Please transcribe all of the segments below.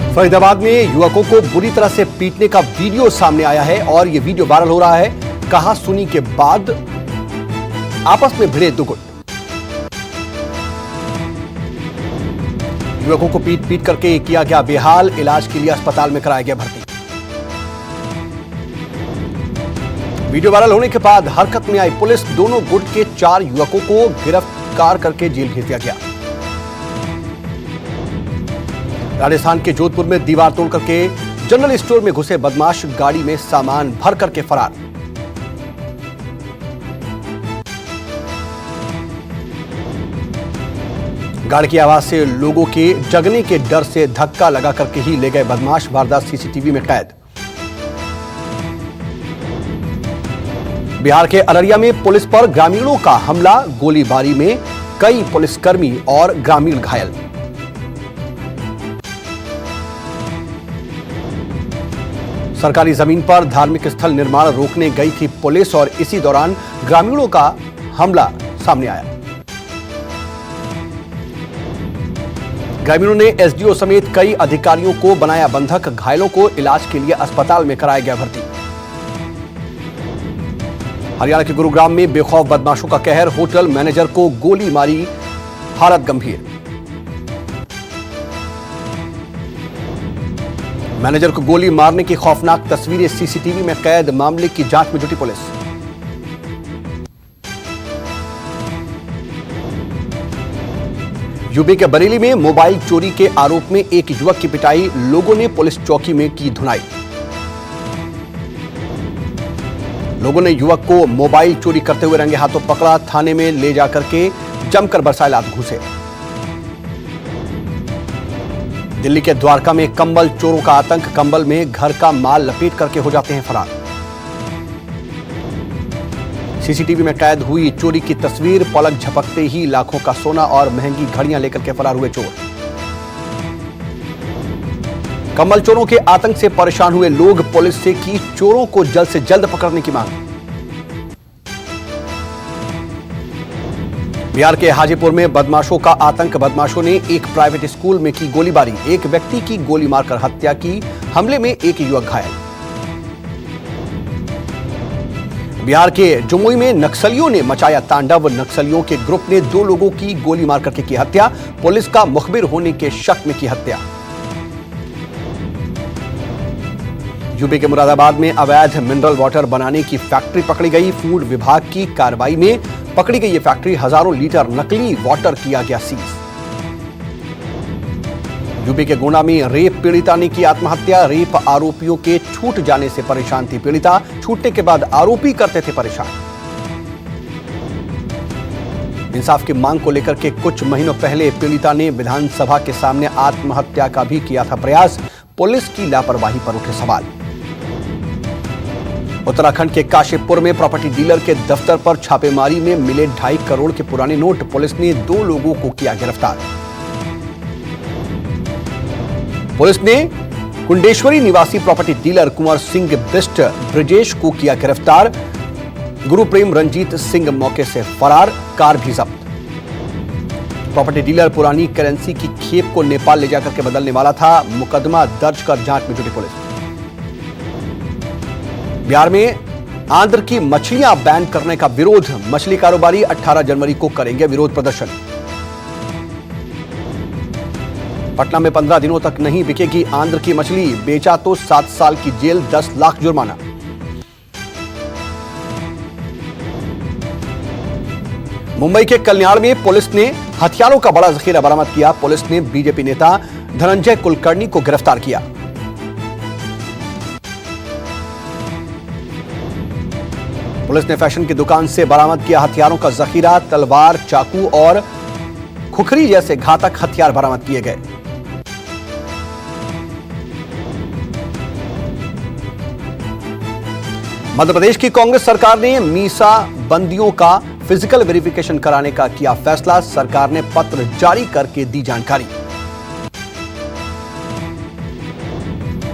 फरीदाबाद में युवकों को बुरी तरह से पीटने का वीडियो सामने आया है और यह वीडियो वायरल हो रहा है। कहा सुनी के बाद आपस में भिड़े दो गुट। युवकों को पीट पीट करके किया गया बेहाल, इलाज के लिए अस्पताल में कराया गया भर्ती। वीडियो वायरल होने के बाद हरकत में आई पुलिस, दोनों गुट के 4 युवकों को गिरफ्तार करके जेल भेज दिया गया। राजस्थान के जोधपुर में दीवार तोड़ करके जनरल स्टोर में घुसे बदमाश गाड़ी में सामान भर करके फरार। गाड़ी की आवाज से लोगों के जगने के डर से धक्का लगा करके ही ले गए बदमाश। वारदात सीसीटीवी में कैद। बिहार के अररिया में पुलिस पर ग्रामीणों का हमला, गोलीबारी में कई पुलिसकर्मी और ग्रामीण घायल। सरकारी जमीन पर धार्मिक स्थल निर्माण रोकने गई थी पुलिस और इसी दौरान ग्रामीणों का हमला सामने आया। ग्रामीणों ने एसडीओ समेत कई अधिकारियों को बनाया बंधक। घायलों को इलाज के लिए अस्पताल में कराया गया भर्ती। हरियाणा के गुरुग्राम में बेखौफ बदमाशों का कहर, होटल मैनेजर को गोली मारी, हालत गंभीर। मैनेजर को गोली मारने की खौफनाक तस्वीरें सीसीटीवी में कैद। मामले की जांच में जुटी पुलिस। यूपी के बरेली में मोबाइल चोरी के आरोप में एक युवक की पिटाई, लोगों ने पुलिस चौकी में की धुनाई। लोगों ने युवक को मोबाइल चोरी करते हुए रंगे हाथों पकड़ा, थाने में ले जाकर के जमकर बरसाए लात घूंसे। दिल्ली के द्वारका में कंबल चोरों का आतंक, कंबल में घर का माल लपेट करके हो जाते हैं फरार। सीसीटीवी में कैद हुई चोरी की तस्वीर, पलक झपकते ही लाखों का सोना और महंगी घड़ियां लेकर के फरार हुए चोर। कंबल चोरों के आतंक से परेशान हुए लोग पुलिस से की चोरों को जल्द से जल्द पकड़ने की मांग। बिहार के हाजीपुर में बदमाशों का आतंक, बदमाशों ने एक प्राइवेट स्कूल में की गोलीबारी, एक व्यक्ति की गोली मारकर हत्या की, हमले में एक युवक घायल। बिहार के जमुई में नक्सलियों ने मचाया तांडव, नक्सलियों के ग्रुप ने 2 लोगों की गोली मार करके की हत्या, पुलिस का मुखबिर होने के शक में की हत्या। यूपी के मुरादाबाद में अवैध मिनरल वाटर बनाने की फैक्ट्री पकड़ी गई। फूड विभाग की कार्रवाई में पकड़ी गई ये फैक्ट्री, हजारों लीटर नकली वाटर किया गया सीज। यूपी के गोंडा में रेप पीड़िता ने की आत्महत्या, रेप आरोपियों के छूट जाने से परेशान थी पीड़िता, छूटने के बाद आरोपी करते थे परेशान। इंसाफ की मांग को लेकर के कुछ महीनों पहले पीड़िता ने विधानसभा के सामने आत्महत्या का भी किया था प्रयास, पुलिस की लापरवाही पर उठे सवाल। उत्तराखंड के काशीपुर में प्रॉपर्टी डीलर के दफ्तर पर छापेमारी में मिले 2.5 करोड़ के पुराने नोट, पुलिस ने 2 लोगों को किया गिरफ्तार। पुलिस ने कुंडेश्वरी निवासी प्रॉपर्टी डीलर कुंवर सिंह बिस्ट ब्रजेश को किया गिरफ्तार। गुरुप्रेम रंजीत सिंह मौके से फरार, कार भी जब्त। प्रॉपर्टी डीलर पुरानी करेंसी की खेप को नेपाल ले जाकर के बदलने वाला था, मुकदमा दर्ज कर जांच में जुटी पुलिस। बिहार में आंध्र की मछलियां बैन करने का विरोध, मछली कारोबारी 18 जनवरी को करेंगे विरोध प्रदर्शन। पटना में 15 दिनों तक नहीं बिकेगी आंध्र की मछली, बेचा तो 7 साल की जेल, 10 लाख जुर्माना। मुंबई के कल्याण में पुलिस ने हथियारों का बड़ा जखीरा बरामद किया। पुलिस ने बीजेपी नेता धनंजय कुलकर्णी को गिरफ्तार किया। पुलिस ने फैशन की दुकान से बरामद किया हथियारों का जखीरा, तलवार, चाकू और खुखरी जैसे घातक हथियार बरामद किए गए। मध्य प्रदेश की कांग्रेस सरकार ने मीसा बंदियों का फिजिकल वेरिफिकेशन कराने का किया फैसला, सरकार ने पत्र जारी करके दी जानकारी।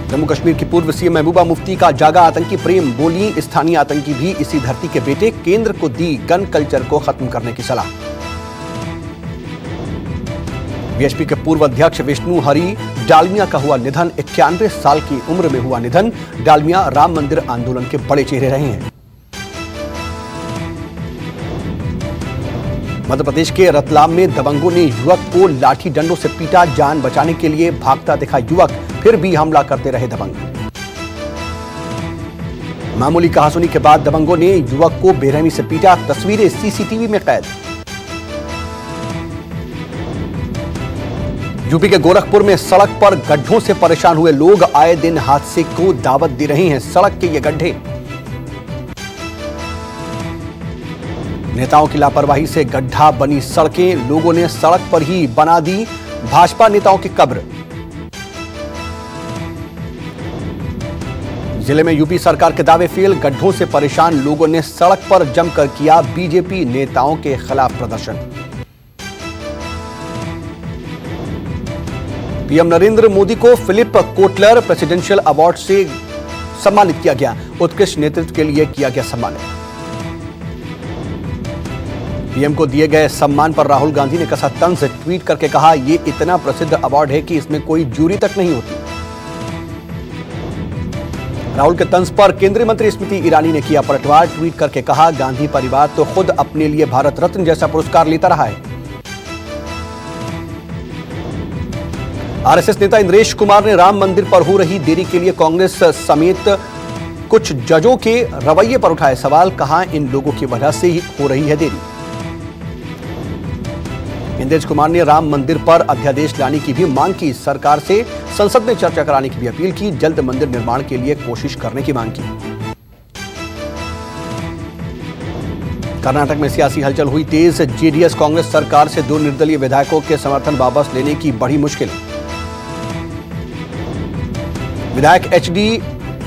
जम्मू कश्मीर की पूर्व सीएम महबूबा मुफ्ती का जागा आतंकी प्रेम, बोली स्थानीय आतंकी भी इसी धरती के बेटे, केंद्र को दी गन कल्चर को खत्म करने की सलाह। बीएसपी के पूर्व अध्यक्ष विष्णु हरि डालमिया का हुआ निधन। 91 साल की उम्र में हुआ निधन। डालमिया राम मंदिर आंदोलन के बड़े चेहरे रहे हैं। मध्य प्रदेश के रतलाम में दबंगों ने युवक को लाठी डंडों से पीटा। जान बचाने के लिए भागता दिखा युवक, फिर भी हमला करते रहे दबंग। मामूली कहासुनी के बाद दबंगों ने युवक को बेरहमी से पीटा। तस्वीरें सीसीटीवी में कैद। यूपी के गोरखपुर में सड़क पर गड्ढों से परेशान हुए लोग आए दिन हादसे को दावत दे रहे हैं। सड़क के ये गड्ढे नेताओं की लापरवाही से गड्ढा बनी सड़कें। लोगों ने सड़क पर ही बना दी भाजपा नेताओं की कब्र। जिले में यूपी सरकार के दावे फेल। गड्ढों से परेशान लोगों ने सड़क पर जमकर किया बीजेपी नेताओं के खिलाफ प्रदर्शन। पीएम नरेंद्र मोदी को फिलिप कोटलर प्रेसिडेंशियल अवार्ड से सम्मानित किया गया। उत्कृष्ट नेतृत्व के लिए किया गया सम्मानित। पीएम को दिए गए सम्मान पर राहुल गांधी ने कसा तंज। ट्वीट करके कहा, यह इतना प्रसिद्ध अवार्ड है कि इसमें कोई जूरी तक नहीं होती। राहुल के तंज पर केंद्रीय मंत्री स्मृति ईरानी ने किया पलटवार। ट्वीट करके कहा, गांधी परिवार तो खुद अपने लिए भारत रत्न जैसा पुरस्कार लेता रहा है। आरएसएस नेता इंद्रेश कुमार ने राम मंदिर पर हो रही देरी के लिए कांग्रेस समेत कुछ जजों के रवैये पर उठाए सवाल। कहा, इन लोगों की वजह से ही हो रही है देरी। इंद्रेश कुमार ने राम मंदिर पर अध्यादेश लाने की भी मांग की। सरकार से संसद में चर्चा कराने की भी अपील की। जल्द मंदिर निर्माण के लिए कोशिश करने की मांग की। कर्नाटक में सियासी हलचल हुई तेज। जेडीएस कांग्रेस सरकार से 2 निर्दलीय विधायकों के समर्थन वापस लेने की बढ़ी मुश्किल। विधायक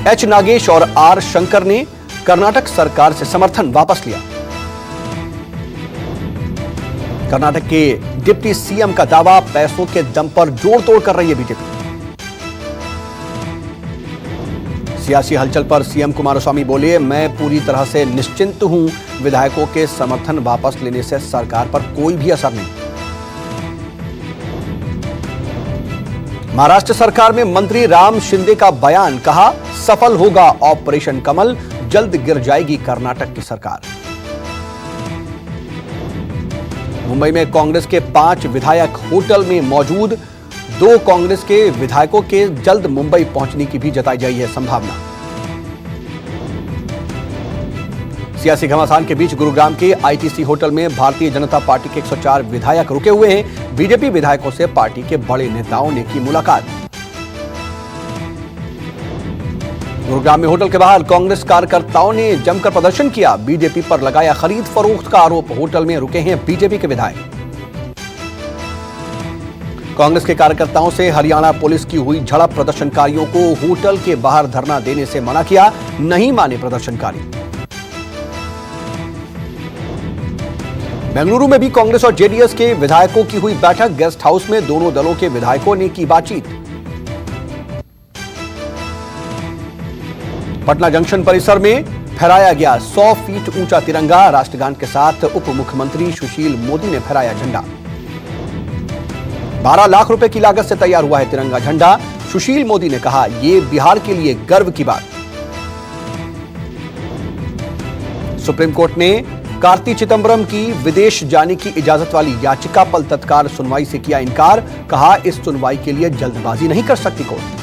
एच नागेश और आर शंकर ने कर्नाटक सरकार से समर्थन वापस लिया। कर्नाटक के डिप्टी सीएम का दावा, पैसों के दम पर जोड़ तोड़ कर रही है बीजेपी। सियासी हलचल पर सीएम कुमारस्वामी बोले, मैं पूरी तरह से निश्चिंत हूं। विधायकों के समर्थन वापस लेने से सरकार पर कोई भी असर नहीं। महाराष्ट्र सरकार में मंत्री राम शिंदे का बयान। कहा, सफल होगा ऑपरेशन कमल, जल्द गिर जाएगी कर्नाटक की सरकार। मुंबई में कांग्रेस के 5 विधायक होटल में मौजूद। 2 कांग्रेस के विधायकों के जल्द मुंबई पहुंचने की भी जताई गई है संभावना। सियासी घमासान के बीच गुरुग्राम के आईटीसी होटल में भारतीय जनता पार्टी के 104 विधायक रुके हुए हैं। बीजेपी विधायकों से पार्टी के बड़े नेताओं ने की मुलाकात। गुरुग्राम में होटल के बाहर कांग्रेस कार्यकर्ताओं ने जमकर प्रदर्शन किया। बीजेपी पर लगाया खरीद फरोख्त का आरोप। होटल में रुके हैं बीजेपी के विधायक। कांग्रेस के कार्यकर्ताओं से हरियाणा पुलिस की हुई झड़प। प्रदर्शनकारियों को होटल के बाहर धरना देने से मना किया, नहीं माने प्रदर्शनकारी। बेंगलुरु में भी कांग्रेस और जेडीएस के विधायकों की हुई बैठक। गेस्ट हाउस में दोनों दलों के विधायकों ने की बातचीत। पटना जंक्शन परिसर में फहराया गया 100 फीट ऊंचा तिरंगा। राष्ट्रगान के साथ उप मुख्यमंत्री सुशील मोदी ने फहराया झंडा। 12 लाख रुपए की लागत से तैयार हुआ है तिरंगा झंडा। सुशील मोदी ने कहा, यह बिहार के लिए गर्व की बात। सुप्रीम कोर्ट ने कार्ति चिदंबरम की विदेश जाने की इजाजत वाली याचिका पर तत्काल सुनवाई से किया इनकार। कहा, इस सुनवाई के लिए जल्दबाजी नहीं कर सकती कोर्ट।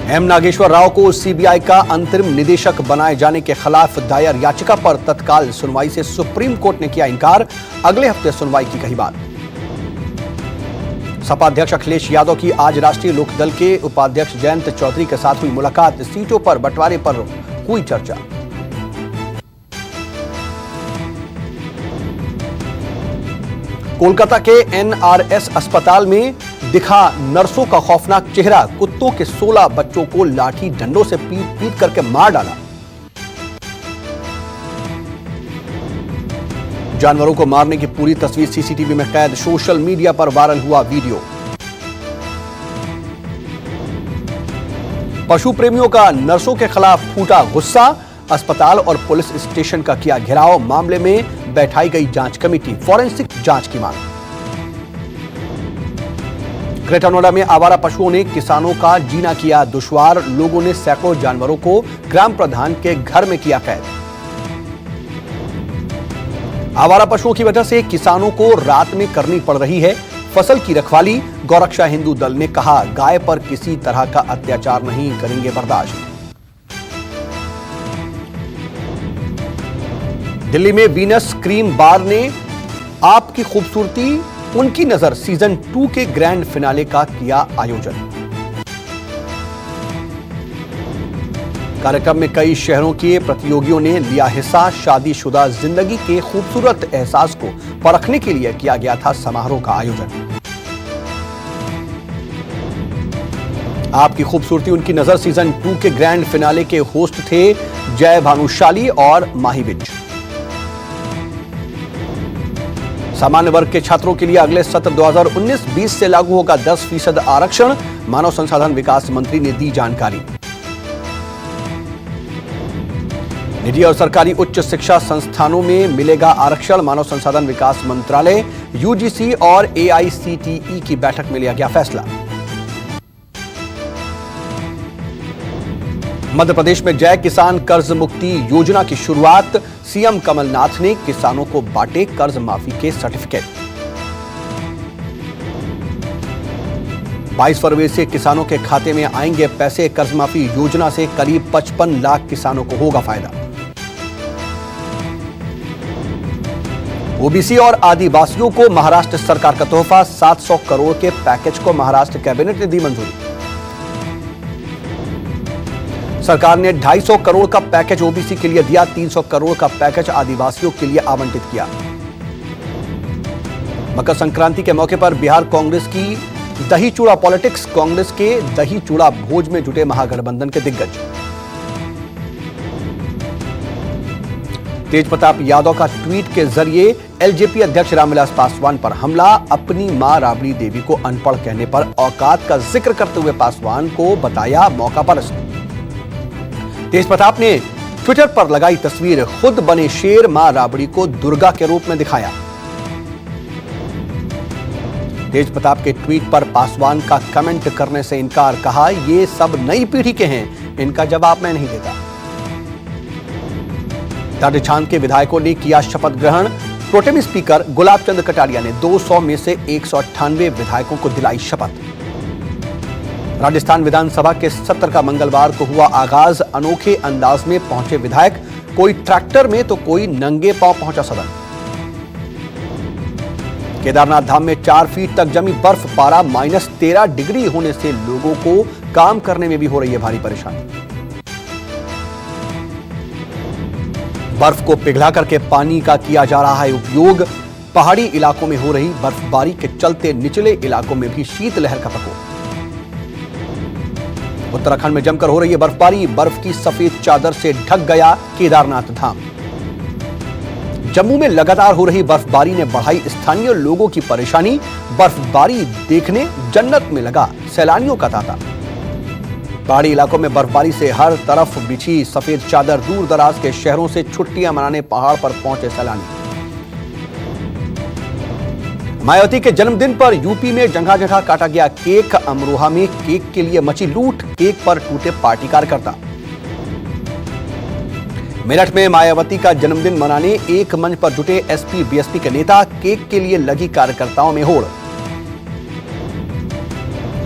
एम नागेश्वर राव को सीबीआई का अंतरिम निदेशक बनाए जाने के खिलाफ दायर याचिका पर तत्काल सुनवाई से सुप्रीम कोर्ट ने किया इनकार। अगले हफ्ते सुनवाई की कही बात। सपा अध्यक्ष अखिलेश यादव की आज राष्ट्रीय लोकदल के उपाध्यक्ष जयंत चौधरी के साथ हुई मुलाकात। सीटों पर बंटवारे पर हुई चर्चा। कोलकाता के एनआरएस अस्पताल में दिखा नर्सों का खौफनाक चेहरा। कुत्तों के 16 बच्चों को लाठी डंडों से पीट पीट करके मार डाला। जानवरों को मारने की पूरी तस्वीर सीसीटीवी में कैद। सोशल मीडिया पर वायरल हुआ वीडियो। पशु प्रेमियों का नर्सों के खिलाफ फूटा गुस्सा। अस्पताल और पुलिस स्टेशन का किया घेराव। मामले में बैठाई गई जांच कमेटी, फॉरेंसिक जांच की मांग। ग्रेटर नोएडा में आवारा पशुओं ने किसानों का जीना किया दुश्वार। लोगों ने सैकड़ों जानवरों को ग्राम प्रधान के घर में किया कैद। आवारा पशुओं की वजह से किसानों को रात में करनी पड़ रही है फसल की रखवाली। गौरक्षा हिंदू दल ने कहा, गाय पर किसी तरह का अत्याचार नहीं करेंगे बर्दाश्त। दिल्ली में वीनस क्रीम बार ने आपकी खूबसूरती उनकी नजर सीजन 2 के ग्रैंड फिनाले का किया आयोजन। कार्यक्रम में कई शहरों के प्रतियोगियों ने लिया हिस्सा। शादीशुदा जिंदगी के खूबसूरत एहसास को परखने के लिए किया गया था समारोह का आयोजन। आपकी खूबसूरती उनकी नजर सीजन 2 के ग्रैंड फिनाले के होस्ट थे जय भानुशाली और माही विज। सामान्य वर्ग के छात्रों के लिए अगले सत्र 2019-20 से लागू होगा 10% आरक्षण। मानव संसाधन विकास मंत्री ने दी जानकारी। निजी और सरकारी उच्च शिक्षा संस्थानों में मिलेगा आरक्षण। मानव संसाधन विकास मंत्रालय, यूजीसी और एआईसीटीई की बैठक में लिया गया फैसला। मध्य प्रदेश में जय किसान कर्ज मुक्ति योजना की शुरुआत। सीएम कमलनाथ ने किसानों को बांटे कर्ज माफी के सर्टिफिकेट। 22 फरवरी से किसानों के खाते में आएंगे पैसे। कर्ज माफी योजना से करीब 55 लाख किसानों को होगा फायदा। ओबीसी और आदिवासियों को महाराष्ट्र सरकार का तोहफा। 700 करोड़ के पैकेज को महाराष्ट्र कैबिनेट ने दी मंजूरी। सरकार ने 250 करोड़ का पैकेज ओबीसी के लिए दिया। 300 करोड़ का पैकेज आदिवासियों के लिए आवंटित किया। मकर संक्रांति के मौके पर बिहार कांग्रेस की दही चूड़ा पॉलिटिक्स। कांग्रेस के दही चूड़ा भोज में जुटे महागठबंधन के दिग्गज। तेज प्रताप यादव का ट्वीट के जरिए एलजेपी अध्यक्ष रामविलास पासवान पर हमला। अपनी मां राबड़ी देवी को अनपढ़ कहने पर औकात का जिक्र करते हुए पासवान को बताया मौका परस्त। तेज प्रताप ने ट्विटर पर लगाई तस्वीर। खुद बने शेर, मां राबड़ी को दुर्गा के रूप में दिखाया। तेज प्रताप के ट्वीट पर पासवान का कमेंट करने से इनकार। कहा, ये सब नई पीढ़ी के हैं, इनका जवाब मैं नहीं देता। राजस्थान के विधायकों ने किया शपथ ग्रहण। प्रोटेम स्पीकर गुलाब चंद कटारिया ने 200 में से 198 विधायकों को दिलाई शपथ। राजस्थान विधानसभा के सत्र का मंगलवार को हुआ आगाज। अनोखे अंदाज में पहुंचे विधायक, कोई ट्रैक्टर में तो कोई नंगे पांव पहुंचा सदन। केदारनाथ धाम में 4 फीट तक जमी बर्फ। पारा -13 डिग्री होने से लोगों को काम करने में भी हो रही है भारी परेशानी। बर्फ को पिघला करके पानी का किया जा रहा है उपयोग। पहाड़ी इलाकों में हो रही बर्फबारी के चलते निचले इलाकों में भी शीतलहर का प्रकोप। उत्तराखंड में जमकर हो रही है बर्फबारी। बर्फ की सफेद चादर से ढक गया केदारनाथ धाम। जम्मू में लगातार हो रही बर्फबारी ने बढ़ाई स्थानीय लोगों की परेशानी। बर्फबारी देखने जन्नत में लगा सैलानियों का तांता। पहाड़ी इलाकों में बर्फबारी से हर तरफ बिछी सफेद चादर। दूर दराज के शहरों से छुट्टियां मनाने पहाड़ पर पहुंचे सैलानी। मायावती के जन्मदिन पर यूपी में जगह जगह काटा गया केक। अमरोहा में केक के लिए मची लूट। केक पर टूटे पार्टी कार्यकर्ता। मेरठ में मायावती का जन्मदिन मनाने एक मंच पर जुटे एसपी बीएसपी के नेता। केक के लिए लगी कार्यकर्ताओं में होड़।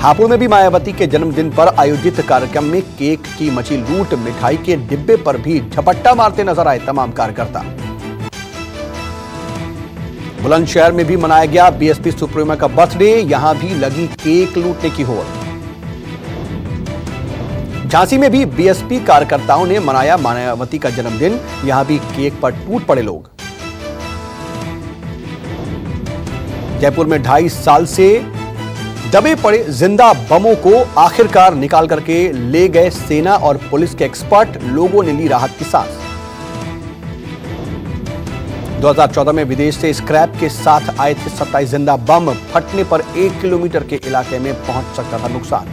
हापुड़ में भी मायावती के जन्मदिन पर आयोजित कार्यक्रम में केक की मची लूट। मिठाई के डिब्बे पर भी झपट्टा मारते नजर आए तमाम कार्यकर्ता। बुलंदशहर में भी मनाया गया बीएसपी सुप्रीमो का बर्थडे। यहां भी लगी केक लूटने की होड़। झांसी में भी बीएसपी कार्यकर्ताओं ने मनाया मायावती का जन्मदिन। यहां भी केक पर टूट पड़े लोग। जयपुर में 2.5 साल से दबे पड़े जिंदा बमों को आखिरकार निकाल करके ले गए सेना और पुलिस के एक्सपर्ट। लोगों ने ली राहत की सांस। 2014 में विदेश से स्क्रैप के साथ आए थे 27 जिंदा बम। फटने पर 1 किलोमीटर के इलाके में पहुंच सकता था नुकसान।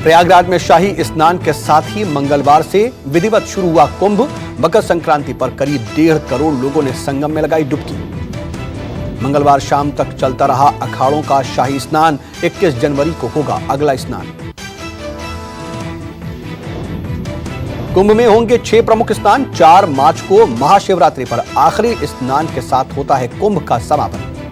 प्रयागराज में शाही स्नान के साथ ही मंगलवार से विधिवत शुरू हुआ कुंभ। मकर संक्रांति पर करीब 1.5 करोड़ लोगों ने संगम में लगाई डुबकी। मंगलवार शाम तक चलता रहा अखाड़ों का शाही स्नान। 21 जनवरी को होगा अगला स्नान। कुंभ में होंगे 6 प्रमुख स्नान। 4 मार्च को महाशिवरात्रि पर आखिरी स्नान के साथ होता है कुंभ का समापन।